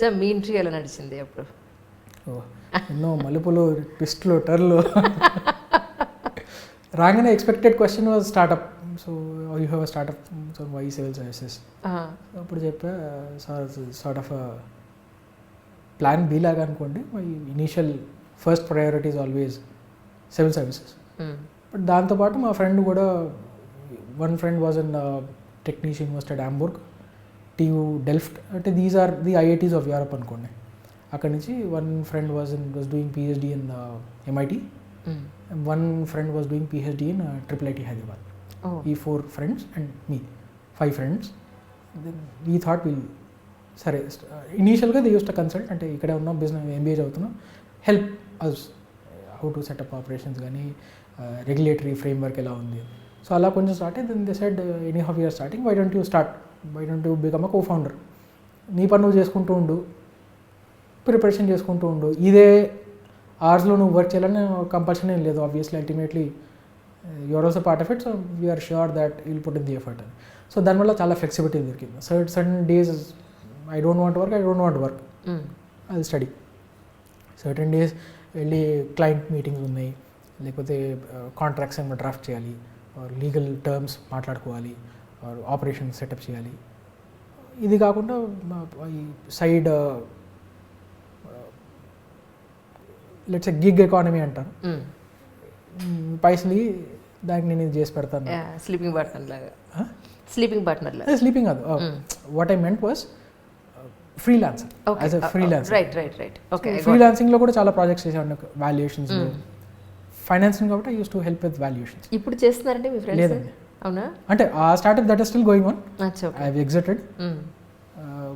So మీ interview ఎలా నడిచింది అప్పుడు? ఎన్నో మలుపులు, ట్విస్ట్లు, టర్లు. రాగానే expected question was startup. So you have a startup, so why civil services. అప్పుడు చెప్పా సార్ట్ ఆఫ్ ప్లాన్ బి లాగా అనుకోండి. My initial first priority is always civil services. But దాంతోపాటు మా ఫ్రెండ్ కూడా, one friend was in technician university at Hamburg, TU Delft, అంటే these are the IITs of Europe అనుకోండి. అక్కడి నుంచి one friend was doing PhD in MIT, one friend was doing PhD in IIIT Hyderabad. ఈ 4 friends and me 5 friends. Then we thought will, సరే ఇనీషియల్గా they use to consult, అంటే ఇక్కడ ఉన్న business MBA చదువుతున్నాం, help us how to set up operations కానీ regulatory framework ఎలా ఉంది. సో అలా కొంచెం స్టార్ట్ అయ్యి then they said any half year starting, why don't you become a co-founder. నీ పని నువ్వు చేసుకుంటూ ఉండు, ప్రిపరేషన్ చేసుకుంటూ ఉండు, ఇదే అవర్స్లో నువ్వు వర్క్ చేయాలని కంపల్షన్ ఏం లేదు. Obviously ultimately you're also part of it, so we're sure that will put in the effort అని. సో దానివల్ల చాలా ఫ్లెక్సిబిలిటీ దొరికింది. Certain days I don't want work, I will study. Certain days వెళ్ళి క్లయింట్ మీటింగ్స్ ఉన్నాయి, లేకపోతే కాంట్రాక్ట్స్ ఏమైనా draft చేయాలి, లీగల్ టర్మ్స్ మాట్లాడుకోవాలి, ఆపరేషన్ సెటప్ చేయాలి. ఇది కాకుండా ఈ సైడ్ లెట్స్ గిగ్ ఎకానమీ అంటారు, పైసలు దానికి నేను ఇది చేసి పెడతాను. స్లీపింగ్ పార్ట్నర్ లాగా. స్లీపింగ్ కాదు, what I meant was freelancer, as a freelancer. Right. Okay, ఫ్రీలాన్సింగ్లో కూడా చాలా ప్రాజెక్ట్స్ చేసాను, వాల్యుయేషన్స్, ఫైనాన్సింగ్ కాబట్టి I use to help with valuations. ఇప్పుడు చేస్తున్నారంటే మీ ఫ్రెండ్స్? లేదండి, అవునా? అంటే ఆ startup that is still going on. I have exited.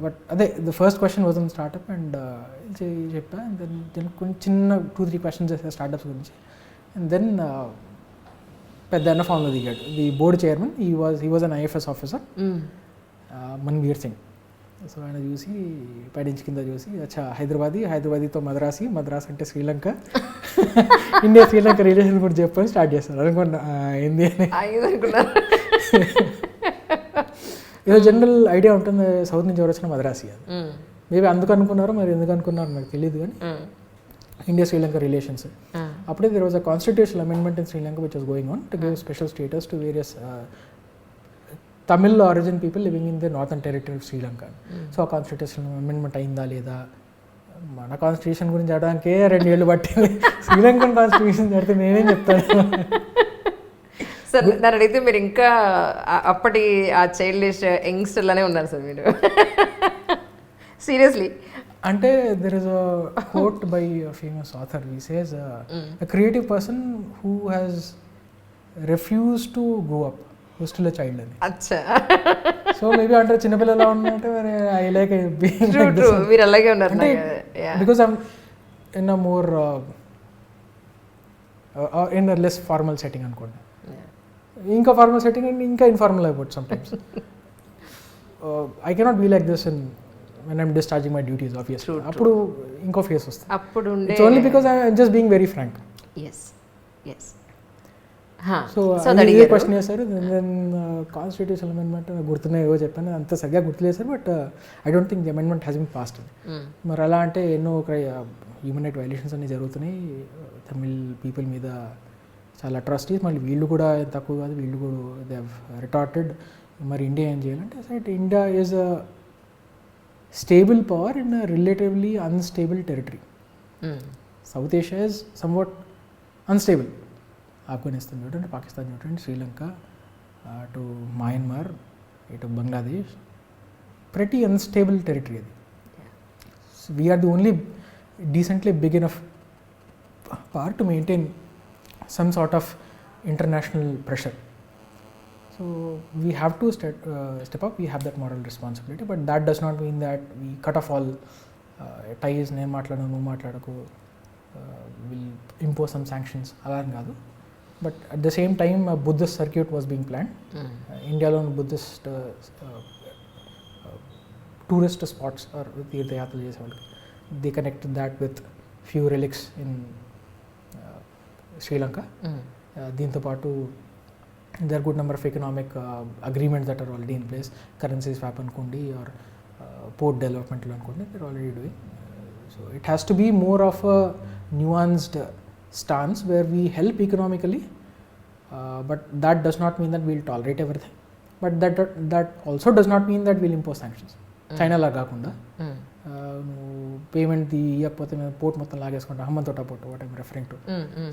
But అదే the first question was on startup and చెప్పా. దెన్ కొంచెం చిన్న 2-3 క్వశ్చన్స్ చేసా స్టార్ట్అప్స్ గురించి. అండ్ దెన్ పెద్ద ఫామ్లో దిగాడు the board chairman. He was an IFS officer, Manveer Singh. So ఆయన చూసి పైనుంచి కింద చూసి, అచ్చా హైదరాబాదీతో మద్రాస్ అంటే శ్రీలంక, ఇండియా శ్రీలంక రిలేషన్ కూడా చెప్పని స్టార్ట్ చేస్తారు. అనుకున్నా ఏంది అని. ఏదో జనరల్ ఐడియా ఉంటుంది సౌత్ నుంచి ఎవరు వచ్చిన మద్రాసి అని. మేబీ అందుకు అనుకున్నారో మరి ఎందుకు అనుకున్నారో నాకు తెలియదు, కానీ ఇండియా శ్రీలంక రిలేషన్స్. అప్పుడే there was a constitutional amendment in Sri Lanka which was going on to give special status to various Tamil origin people living in the northern territory of Sri Lanka. So ఆ కాన్స్టిట్యూషనల్ అమెండ్మెంట్ అయిందా లేదా, మన కాన్స్టిట్యూషన్ గురించి చదవడానికే 2 ఏళ్ళు పట్టింది, శ్రీలంకన్ కాన్స్టిట్యూషన్ చదివితే నేనేం చెప్తాను. సార్ నన్ను అడిగితే మీరు ఇంకా అప్పటి ఆ చైల్డిష్ యంగ్స్టర్లోనే ఉన్నారు సార్ మీరు. సీరియస్లీ. అంటే there is a quote by famous author, he says a creative person who has refused to grow up who's still a child అని. అచ్చా. సో మేబీ అంటే చిన్నపిల్లలా ఉన్నట్టు మరి ఐ లైక్ మీరు అలాగే ఉన్నారు. Because I'm in a more in a less formal setting అనుకోండి. ఇంకా ఫార్మల్ సెట్టింగ్ అండ్ ఇంకా ఇన్ఫార్మల్ అయిపోతుంది sometimes. I cannot be like this in when I'm discharging my duties, obviously. అప్పుడు ఇంకో ఫేస్ వస్తుంది. అప్పుడు it's only because I'm just being very frank. So అదే question చేశారు. దెన్ కాన్స్టిట్యూషన్ అమెండ్మెంట్ గుర్తున్నాయి, ఏవో చెప్పాను, అంత సరిగ్గా గుర్తులేదు sir. But I don't think the amendment has been passed. మరి అలా అంటే ఎన్నో హ్యూమన్ రైట్ వైలేషన్స్ అన్ని జరుగుతున్నాయి తమిళ్ పీపుల్ మీద, చాలా అట్రాసిటీస్. మళ్ళీ వీళ్ళు కూడా తక్కువ కాదు, వీళ్ళు కూడా దే హ్యావ్ రిటార్టెడ్. మరి ఇండియా ఏం చేయాలంటే సైట్ India is a stable power in a relatively unstable territory. South Asia is somewhat unstable. Afghanistan చూడండి, పాకిస్తాన్ చూడండి, శ్రీలంక టు మయన్మార్, ఇటు బంగ్లాదేశ్, pretty unstable territory అది. So we are the only decently big enough power to maintain some sort of international pressure. So we have to step up, we have that moral responsibility, but that does not mean that we cut off all ties, నేను మాట్లాడను నువ్వు మాట్లాడకు, will impose some sanctions, అలా అని కాదు. But at the same time a Buddhist circuit was being planned. ఇండియాలో Buddhist tourist spots or తీర్థయాత్రలు చేసే వాళ్ళకి, they connected that with few relics in Sri Lanka. దీంతో పాటు there are good number of economic agreements that are already in place, currency swap అనుకోండి, or port డెవలప్మెంట్లో అనుకోండి, they're already doing. So it has to be more of a nuanced stance where we help economically, but that does not mean that we'll tolerate everything. But that also does not mean that we'll impose sanctions. China లా కాకుండా payment ఇవ్వకపోతే మేము port మొత్తం లాగేసుకుంటాం, Hambantota port, what I'm referring to.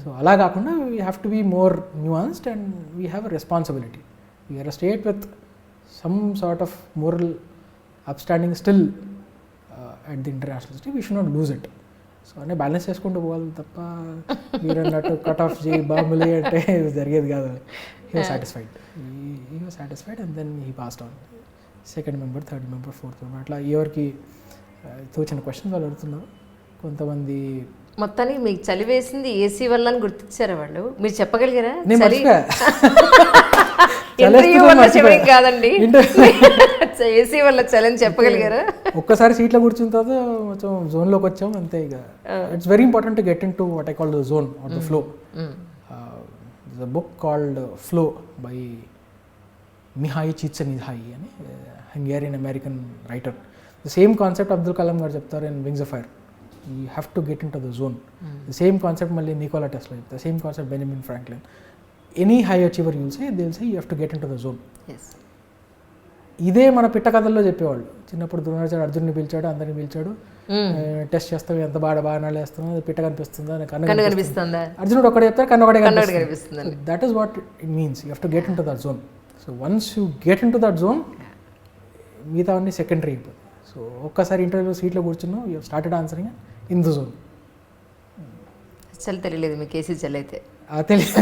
So అలా కాకుండా we have to be more nuanced and we have a responsibility. We are a state with some sort of moral upstanding still at the international state. We should not lose it. So అంటే balance చేసుకుంటూ పోవాలి తప్ప మీరు అన్నట్టు cut off చేయి బాంబులే అంటే జరిగేది కాదు. He was satisfied and then he passed on. Second member, third member, fourth member, అట్లా ఎవరికి తోచిన క్వశ్చన్స్ వాళ్ళు అడుగుతున్నారు. కొంతమంది మొత్తానికి మీకు చలి వేసింది ఏసీ వల్ల అని గుర్తించారా వాళ్ళు? మీరు చెప్పగలిగారా? నేను మర్చిపోయా. ఇంటర్వ్యూ వల్ల చలి కాదండి, ఏసీ వల్ల చలని చెప్పగలిగారా? ఒక్కసారి సీట్లో కూర్చున్న తర్వాత కొంచెం జోన్లోకి వచ్చాం అంతే. ఇక it's very important to get in to what I call the zone or the flow. The book called Flow by Mihaly చిత్సనిహాయి అని Hungarian American writer. The same concept Abdul Kalam గారు చెప్తారు in Wings of Fire. You have to get in to the zone. The same concept మళ్ళీ Nikola Tesla చెప్తారు. Same concept Benjamin Franklin. Any high achiever you'll say, they will say you have to get in to the zone. ఇదే మన పిట్ట కథల్లో చెప్పేవాళ్ళు. చిన్నప్పుడు ద్రోణాచార్య అర్జున్ని పిలిచాడు, అందరిని పిలిచాడు, టెస్ట్ చేస్తాం, ఎంత బాణాలు వేస్తాం, అది పిట్ట కనిపిస్తుందా, కన్ను కనిపిస్తుందా, అర్జునుడు ఒకటే చెప్తారు, కన్ను ఒకటే కనిపిస్తుంది. That is what it means. You have to get in to that zone. So once you get in to that zone, మిగతా అన్ని సెకండరీ అయిపోతుంది. సో ఒక్కసారి ఇంటర్వ్యూలో సీట్లో కూర్చున్నాం, you started answering in the zone. చలి తెలియలేదు మీకు ఏసీ చలి అయితే? తెలియదు.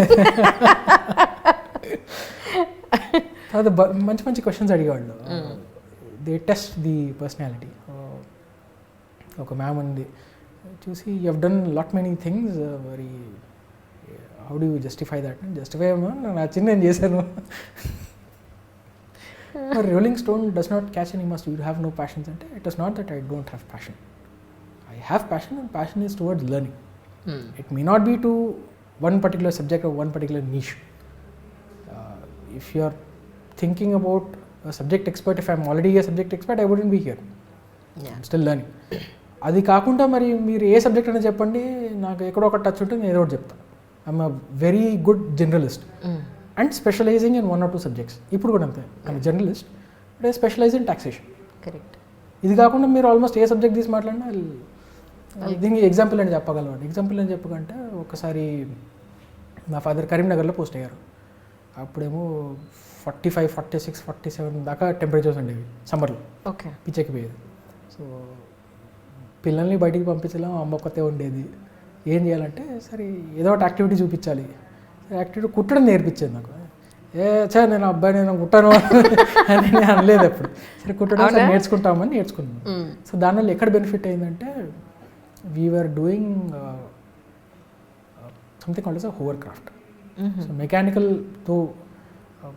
తర్వాత మంచి మంచి క్వశ్చన్స్ అడిగేవాళ్ళు. They test the personality. ఒక మ్యామ్ ఉంది, చూసి you have done lot many things, మరి how do you justify that? Justify ఏమో నాకు నచ్చింది నేను చేశాను. మరి rolling stone does not catch any moss, you have no passions అంటే, it is not that I don't have passion. I have passion and passion is towards learning. It may not be to one particular subject or one particular niche. If you are thinking about a subject expert, if I am already a subject expert, I wouldn't be here. I'm still learning. అది కాకుండా మరి మీరు ఏ subject అనేది చెప్పండి, నాకు ఎక్కడో ఒక touch ఉంటే నేను ఏదో ఒకటి చెప్తాను. I'm a very good journalist and specializing in 1 or 2 subjects. ఇప్పుడు కూడా అంతే, I'm journalist but I specialize in taxation. Correct. ఇది కాకుండా మీరు ఆల్మోస్ట్ ఏ సబ్జెక్ట్ తీసి మాట్లాడినా దీనికి ఎగ్జాంపుల్ అని చెప్పగలవాడు. ఎగ్జాంపుల్ అని చెప్పకంటే, ఒకసారి మా ఫాదర్ కరీంనగర్లో పోస్ట్ అయ్యారు. అప్పుడేమో 45, 46, 47 దాకా టెంపరేచర్స్ ఉండేవి సమ్మర్లో. ఓకే. పిచ్చెక్కిపోయేది. సో పిల్లల్ని బయటికి పంపించలేం, అమ్మ కొత్తే ఉండేది. ఏం చేయాలంటే, సరే ఏదో ఒకటి యాక్టివిటీ చూపించాలి. యాక్టివిటీ కుట్టడం నేర్పించేది నాకు. నేను అబ్బాయి నేను కుట్టాను అని నేను అనలేదు అప్పుడు. సరే కుట్టడం సరే నేర్చుకుంటామని నేర్చుకున్నాను. సో దానివల్ల ఎక్కడ బెనిఫిట్ అయిందంటే, we were doing something called as a hovercraft. So mechanical, though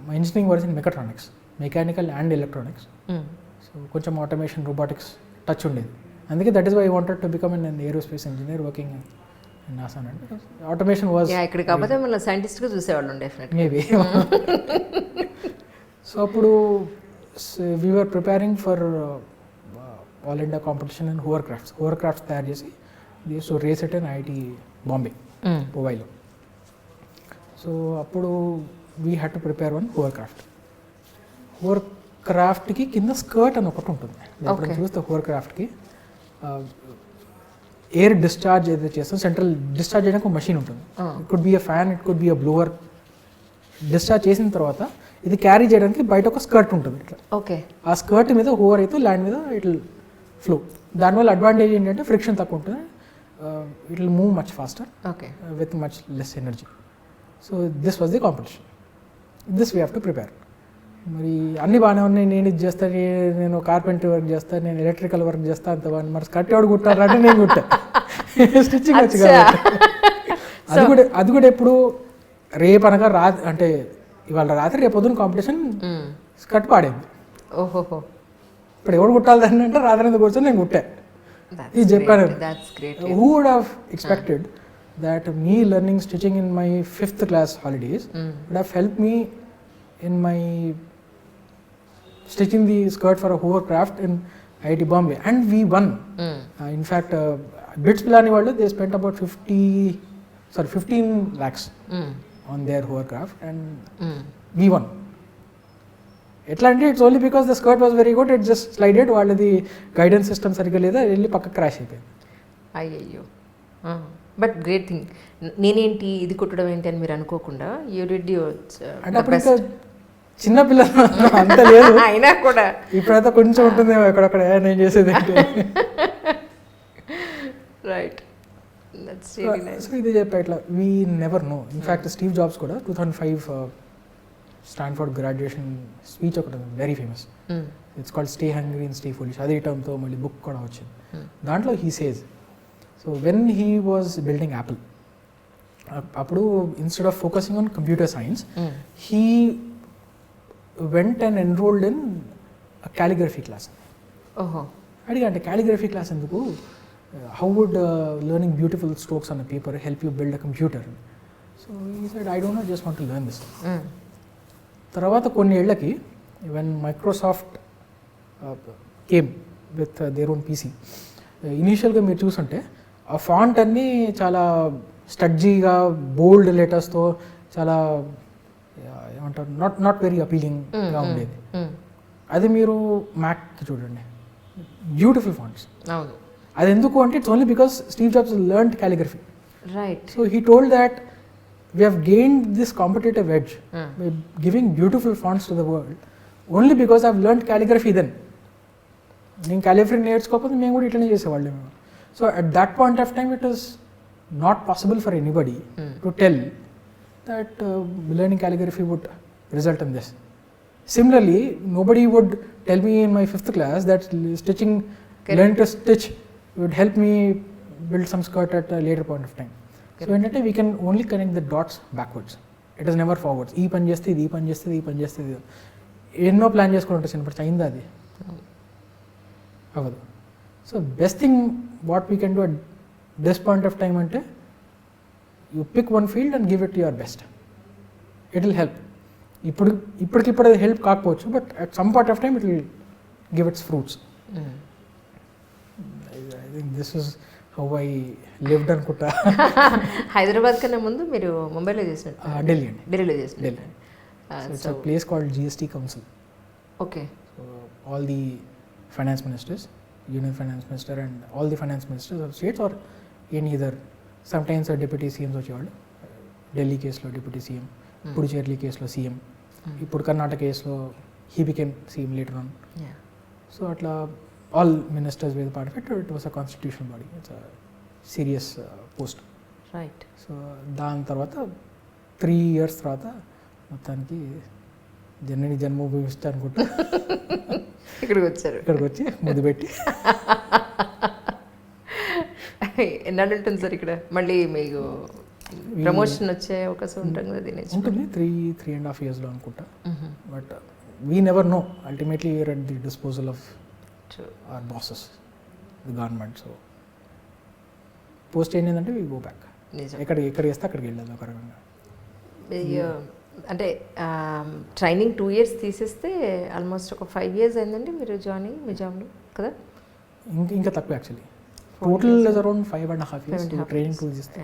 my engineering was in mechatronics, mechanical and electronics. So కొంచెం automation, robotics touch ఉండేది. అందుకే that is why I wanted to become an aerospace engineer working in NASA. Because automation was ఇక్కడ కాకపోతే మన సైంటిస్ట్గా చూసేవాళ్ళం definitely. Maybe. So అప్పుడు we were preparing for all India competition in hovercrafts తయారు చేసి so race at in IIT Bombay ముంబైలో. So అప్పుడు we had to prepare one హోవర్క్రాఫ్ట్కి కింద స్కర్ట్ అని ఒకటి ఉంటుంది. ఎప్పుడు చూస్తే హోవర్క్రాఫ్ట్కి ఎయిర్ డిశ్చార్జ్ ఏదైతే చేస్తాం, సెంట్రల్ డిశ్చార్జ్ చేయడానికి ఒక మషిన్ ఉంటుంది. It could be a fan, it could be a blower. Discharge చేసిన తర్వాత ఇది క్యారీ చేయడానికి బయట ఒక స్కర్ట్ ఉంటుంది ఇట్లా. ఓకే. ఆ స్కర్ట్ మీద హోవర్ అయితే ల్యాండ్ మీద ఇట్ విల్ ఫ్లో. దానివల్ల అడ్వాంటేజ్ ఏంటంటే ఫ్రిక్షన్ తక్కువ ఉంటుంది, it will move much faster with much less energy. So this was the competition, this we have to prepare. మరి అన్నీ బాగానే ఉన్నాయి, నేను ఇది చేస్తాను, నేను కార్పెంటరీ వర్క్ చేస్తాను, నేను ఎలక్ట్రికల్ వర్క్ చేస్తాను, అంత బాగా. మరి స్కర్ట్ ఎవడు కుట్టాలంటే నేను కుట్టా, స్టిచ్చింగ్ వచ్చి కాబట్టి. అది కూడా ఎప్పుడు రేపు అనగా అంటే ఇవాళ రాత్రి రేపు పొద్దున్న కాంపిటీషన్ స్కర్ట్ పాడేది. ఓహోహో. ఇప్పుడు ఎవరు కుట్టాలి దాన్ని అంటే రాత్రి మీద కూర్చొని నేను కుట్టా. ఇది చెప్పాను. Who would have expected that me learning stitching in my 5th class holidays would have helped me in my stitching the skirt for a hovercraft in IIT Bombay, and we won. In fact, Bits Pilani వాళ్ళు they spent about 15 lakhs on their hovercraft, and we won. ఎట్లా అంటే it's only because the skirt was very good, it just slided, వాళ్ళది guidance system సరిగ్గా లేదా, వెళ్ళి పక్క crash అయిపోయింది. అయ్యయ్యో. But great thing. నేనేంటి ఇది కుట్టడం ఏంటి అని మీరు అనుకోకుండా యూ డిడ్ యువర్ అంటే అప్పుడు ఇంకా చిన్న పిల్లలు అంత లేదు అయినా కూడా ఇప్పుడైతే కొంచెం ఉంటుంది ఎక్కడక్కడ నేను చేసేది రైట్. సో ఇది చెప్పా ఇట్లా we never know. In fact Steve Jobs కూడా 2005 స్టాన్ఫోర్డ్ గ్రాడ్యుయేషన్ స్పీచ్ ఒకటి very famous, it's called stay hungry and stay foolish, అదే టర్మ్తో మళ్ళీ బుక్ కూడా వచ్చింది. దాంట్లో he says, so when he was building Apple, అప్పుడు instead of focusing on computer science he went and enrolled in calligraphy class. అడిగా అంటే calligraphy class ఎందుకు, how would learning beautiful strokes on a paper help you build a computer? So he said I don't know, just want to learn this. తర్వాత కొన్ని ఏళ్ళకి when Microsoft came with their own PC, ఇనీషియల్గా మీరు చూసుంటే ఆ font అన్నీ చాలా స్టడ్జీగా బోల్డ్ లెటర్స్తో చాలా ఏమంటారు నాట్ వెరీ అపీలింగ్గా ఉండేది. అది మీరు మ్యాక్కి చూడండి, బ్యూటిఫుల్ ఫాంట్స్. అది ఎందుకు అంటే it's only because Steve jobs learned calligraphy. Right. So he told that we have gained this competitive edge by giving beautiful fonts to the world only because I've learned calligraphy then. నేను calligraphy నేర్చుకోకపోతే మేము కూడా ఇట్లనే చేసేవాళ్ళం. So at that point of time it was not possible for anybody to tell that learning calligraphy would result in this. Similarly, nobody would tell me in my 5th class that stitching, learning to stitch would help me build some skirt at a later point of time. So ఏంటంటే we can only connect the dots backwards, it is never forwards. ఈ పని చేస్తే ఇది, ఈ పని చేస్తే ఈ పని చేస్తే ఇది, ఎన్నో ప్లాన్ చేసుకుని ఉంటుంది చిన్నప్పుడు, అయిందా అది అవ్వదు. So best thing what we can do at this point of time అంటే you pick one field and give it your best, it will help. ఇప్పటికిప్పుడు అది హెల్ప్ కాకపోవచ్చు, but at some point of time it will give its fruits. I think this is how I lived అనుకుంటా. హైదరాబాద్ కన్నా ముందు మీరు ముంబైలో చేసినట్టు? ఢిల్లీ అండి. ఢిల్లీలో చేసినట్టు. Delhi. It's a place called GST council. Okay. So all the finance ministers, union finance minister and all the finance ministers of states or any either, some times deputy CMs వచ్చేవాళ్ళు. ఢిల్లీ కేసులో డిప్యూటీ సీఎం, పుడుచేర్లి కేసులో CM, ఇప్పుడు కర్ణాటక కేసులో he became CM later on. So అట్లా all ministers were part of it. It was a constitutional body. It's a serious post. Right. So దాని తర్వాత 3 years తర్వాత మొత్తానికి జనని జన్మభూమి ఇష్ట అనుకుంటా ఇక్కడికి వచ్చారు. ఇక్కడికి వచ్చి ముద్దు పెట్టి. ఎన్నాళ్ళు ఉంటుంది సార్ ఇక్కడ? మళ్ళీ మీకు ప్రమోషన్ వచ్చే అవకాశం ఉంటుంది కదా? దీని ఉంటుంది 3.5 yearsలో అనుకుంటా. But we never know, ultimately you're at the disposal of our bosses, the government. So post ఏంటంటే వి గో బ్యాక్, ఎక్కడ చేస్తే అక్కడికి వెళ్ళాలి ఒక రకంగా. అంటే ట్రైనింగ్ 2 years తీసేస్తే ఆల్మోస్ట్ ఒక 5 years అయిందండి మీరు జాయినింగ్ మీ జాబ్లో కదా? ఇంకా తక్కువ actually, total is around 5.5 years training 2 చేస్తే.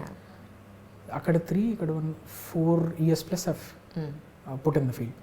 అక్కడ 3, ఇక్కడ 4 years plus of put in the field.